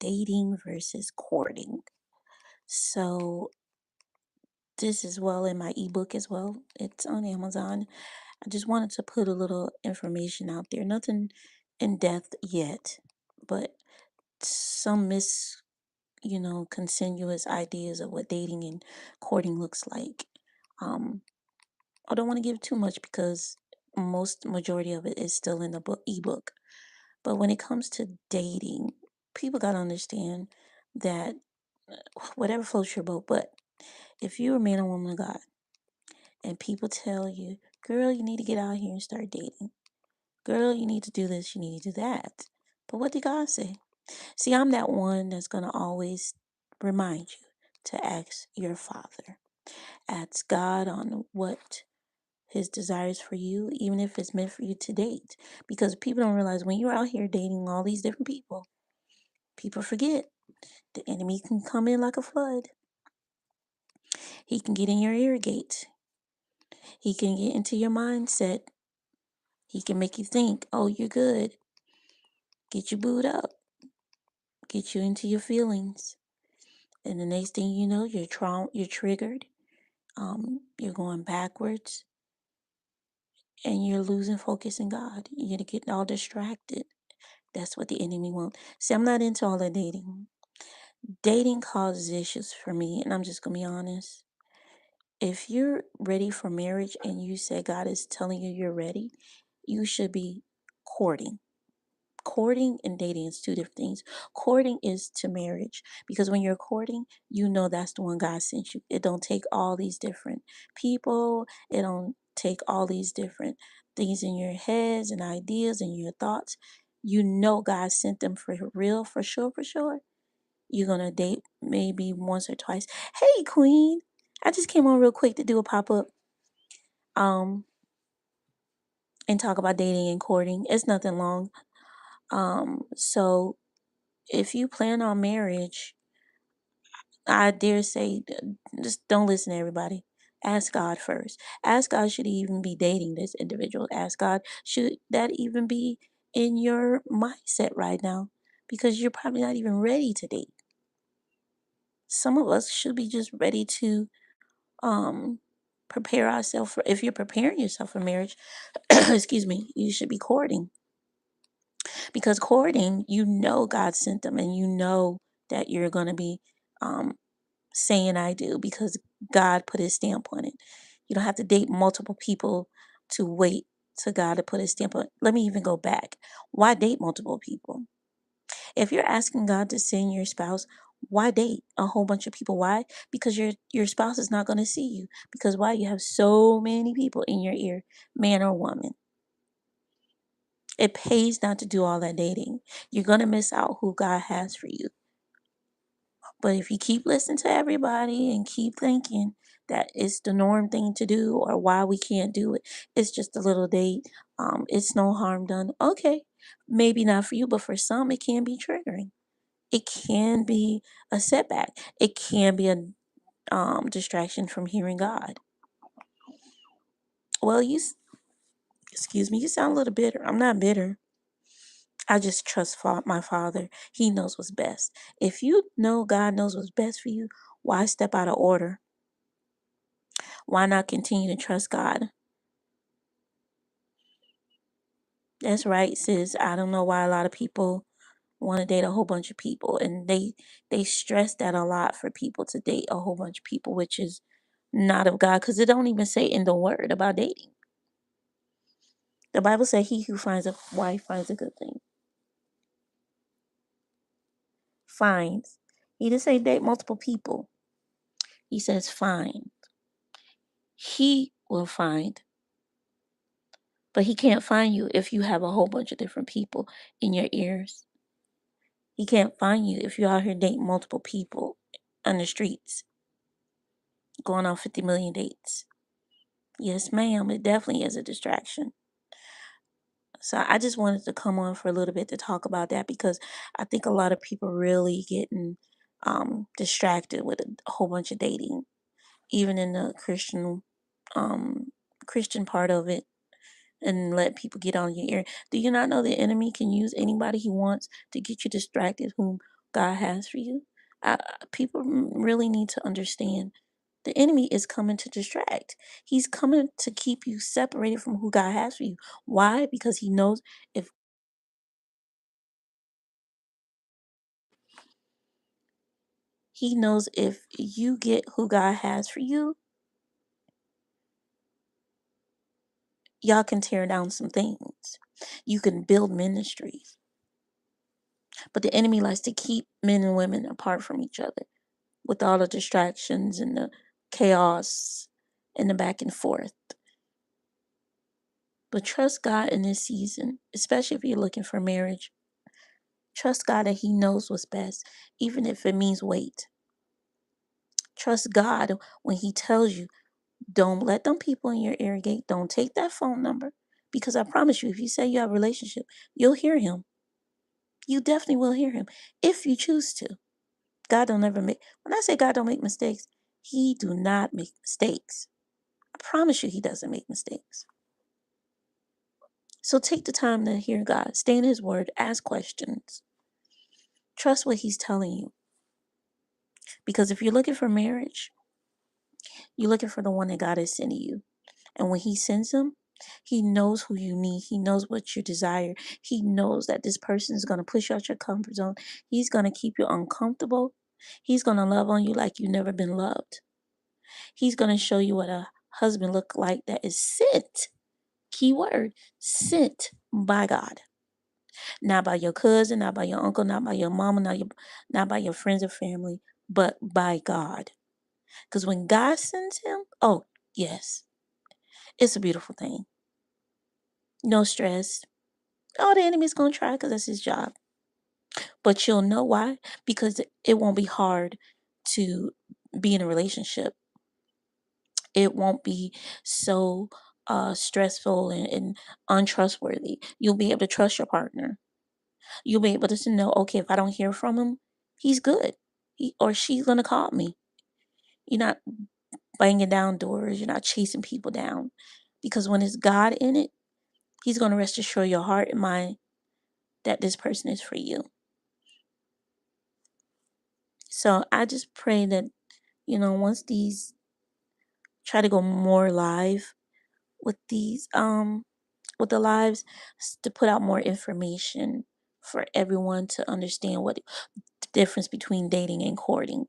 dating versus courting. So this is well in my ebook as well. It's on Amazon. I just wanted to put a little information out there. Nothing in depth yet, but some continuous ideas of what dating and courting looks like. Um, I don't want to give too much because most majority of it is still in the book ebook. But when it comes to dating, people gotta understand that whatever floats your boat. But if you're a man or woman of God and people tell you, girl, you need to get out here and start dating. Girl, you need to do this, you need to do that. But what did God say? See, I'm that one that's gonna always remind you to ask your father. Ask God on what his desires for you, even if it's meant for you to date. Because people don't realize when you're out here dating all these different people forget the enemy can come in like a flood. He can get in your ear gate. He can get into your mindset. He can make you think, oh, you're good. Get you booed up. Get you into your feelings. And the next thing you know, you're triggered. You're going backwards and you're losing focus in God. You're getting all distracted. That's what the enemy wants. See, I'm not into all that dating. Dating causes issues for me, and I'm just gonna be honest. If you're ready for marriage and you say God is telling you you're ready, you should be courting. Courting and dating is two different things. Courting is to marriage because when you're courting, you know that's the one God sent you. It don't take all these different people. It don't take all these different things in your heads and ideas and your thoughts. You know God sent them for real, for sure, for sure. You're gonna date maybe once or twice. Hey, Queen. I just came on real quick to do a pop up um and talk about dating and courting. It's nothing long. So if you plan on marriage, I dare say just don't listen to everybody. Ask God first. Ask God, should he even be dating this individual? Ask God, should that even be in your mindset right now? Because you're probably not even ready to date. Some of us should be just ready to um prepare ourselves for, if you're preparing yourself for marriage, excuse me, you should be courting. Because courting, you know God sent them and you know that you're gonna be um saying I do because God put his stamp on it. You don't have to date multiple people to wait to God to put his stamp on it. Let me even go back. Why date multiple people? If you're asking God to send your spouse, why date a whole bunch of people? Why? Because your spouse is not going to see you. Because why? You have so many people in your ear, man or woman. It pays not to do all that dating. You're going to miss out who God has for you. But if you keep listening to everybody and keep thinking that it's the norm thing to do or why we can't do it, it's just a little date. It's no harm done. Okay, maybe not for you, but for some, it can be triggering. It can be a setback. It can be a distraction from hearing God. Well, excuse me, you sound a little bitter. I'm not bitter. I just trust my Father. He knows what's best. If you know God knows what's best for you, why step out of order? Why not continue to trust God? That's right, sis. I don't know why a lot of people want to date a whole bunch of people, and they stress that a lot for people to date a whole bunch of people, which is not of God, because it don't even say in the word about dating. The Bible says, "He who finds a wife finds a good thing." Finds. He didn't say date multiple people. He says find. He will find, but he can't find you if you have a whole bunch of different people in your ears. He can't find you if you're out here dating multiple people on the streets, going on 50 million dates. Yes, ma'am, it definitely is a distraction. So I just wanted to come on for a little bit to talk about that because I think a lot of people really getting distracted with a whole bunch of dating, even in the um, Christian part of it, and let people get on your ear. Do you not know the enemy can use anybody he wants to get you distracted, whom God has for you, people really need to understand the enemy is coming to distract. He's coming to keep you separated from who God has for you. Why? Because if he knows if you get who God has for you, y'all can tear down some things. You can build ministries. But the enemy likes to keep men and women apart from each other with all the distractions and the chaos and the back and forth. But trust God in this season, especially if you're looking for marriage. Trust God that He knows what's best, even if it means wait. Trust God when He tells you, don't let them people in your ear gate. Don't take that phone number. Because I promise you, if you say you have a relationship, you'll hear Him. You definitely will hear Him if you choose to. God don't ever make, when I say God don't make mistakes, He do not make mistakes. I promise you He doesn't make mistakes. So take the time to hear God. Stay in His word. Ask questions. Trust what He's telling you. Because if you're looking for marriage, you're looking for the one that God is sending you. And when He sends him, He knows who you need. He knows what you desire. He knows that this person is going to push you out your comfort zone. He's going to keep you uncomfortable. He's going to love on you like you've never been loved. He's going to show you what a husband look like that is sent. Key word, sent by God. Not by your cousin, not by your uncle, not by your mama, not by your friends or family, but by God. Because when God sends him, oh, yes, it's a beautiful thing. No stress. Oh, the enemy's going to try because that's his job. But you'll know why? Because it won't be hard to be in a relationship. It won't be so stressful and untrustworthy. You'll be able to trust your partner. You'll be able to know, okay, if I don't hear from him, he's good. He or she's going to call me. You're not banging down doors. You're not chasing people down. Because when it's God in it, He's going to rest assured your heart and mind that this person is for you. So I just pray that, once these try to go more live with these, with the lives, to put out more information for everyone to understand what the difference between dating and courting.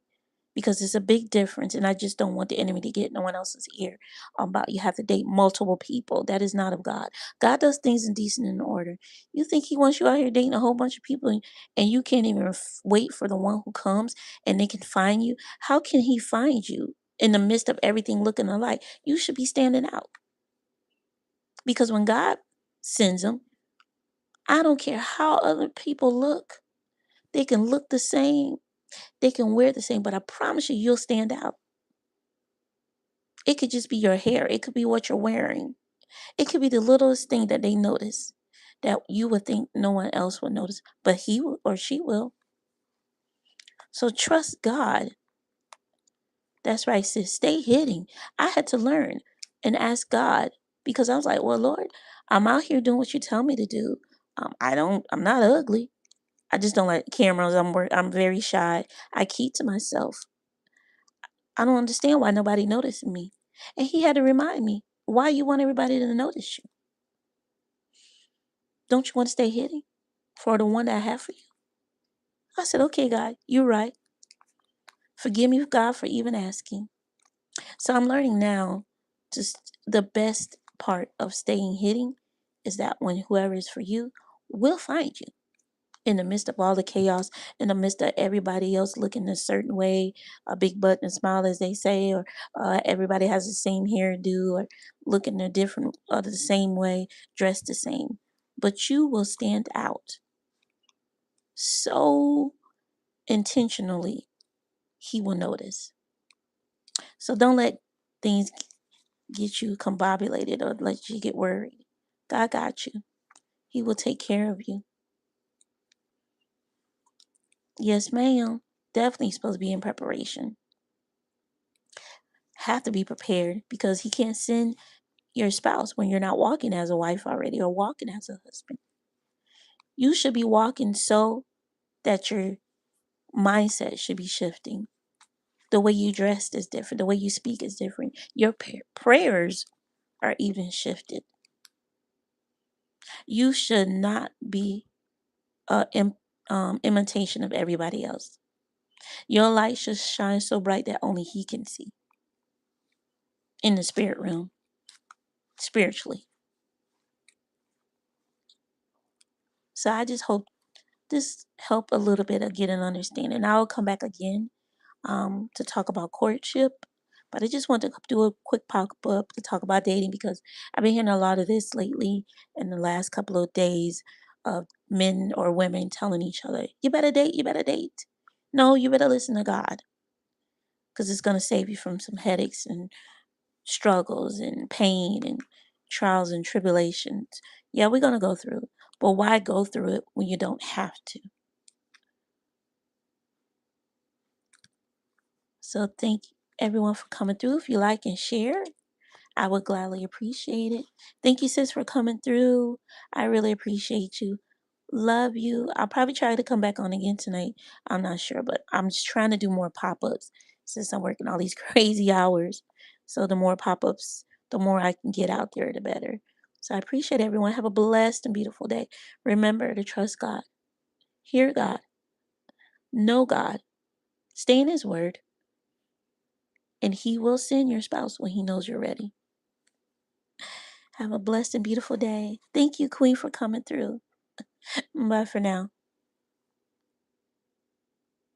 Because it's a big difference, and I just don't want the enemy to get no one else's ear about you have to date multiple people. That is not of God. God does things in decent and order. You think He wants you out here dating a whole bunch of people, and you can't even wait for the one who comes and they can find you? How can He find you in the midst of everything looking alike? You should be standing out. Because when God sends them, I don't care how other people look. They can look the same, they can wear the same, but I promise you, you'll stand out. It could just be your hair. It could be what you're wearing. It could be the littlest thing that they notice that you would think no one else would notice, but he or she will. So trust God. That's right, sis. Stay hidden. I had to learn and ask God because I was like, well, Lord, I'm out here doing what you tell me to do. I'm not ugly. I just don't like cameras. I'm very shy. I keep to myself. I don't understand why nobody noticed me. And he had to remind me, why you want everybody to notice you? Don't you want to stay hidden for the one that I have for you? I said, okay, God, you're right. Forgive me, God, for even asking. So I'm learning now just the best part of staying hidden is that when whoever is for you will find you in the midst of all the chaos, in the midst of everybody else looking a certain way, a big butt and smile, as they say, or everybody has the same hairdo, or looking a different, the same way, dressed the same. But you will stand out so intentionally, He will notice. So don't let things get you combobulated or let you get worried. God got you. He will take care of you. Yes, ma'am. Definitely supposed to be in preparation. Have to be prepared because He can't send your spouse when you're not walking as a wife already or walking as a husband. You should be walking so that you're mindset should be shifting. The way you dressed is different. The way you speak is different. Your prayers are even shifted. You should not be a imitation of everybody else. Your light should shine so bright that only He can see in the spirit realm, spiritually. So I just hope this help a little bit of get an understanding. I'll come back again to talk about courtship, but I just want to do a quick pop up to talk about dating because I've been hearing a lot of this lately in the last couple of days of men or women telling each other, "You better date, you better date." No, you better listen to God because it's going to save you from some headaches and struggles and pain and trials and tribulations. Yeah, we're going to go through it, but why go through it when you don't have to? So thank everyone for coming through. If you like and share, I would gladly appreciate it. Thank you, sis, for coming through. I really appreciate you. Love you. I'll probably try to come back on again tonight. I'm not sure, but I'm just trying to do more pop ups since I'm working all these crazy hours. So the more pop ups, the more I can get out there, the better. So I appreciate everyone. Have a blessed and beautiful day. Remember to trust God, hear God, know God, stay in His Word, and He will send your spouse when He knows you're ready. Have a blessed and beautiful day. Thank you, Queen, for coming through. Bye for now.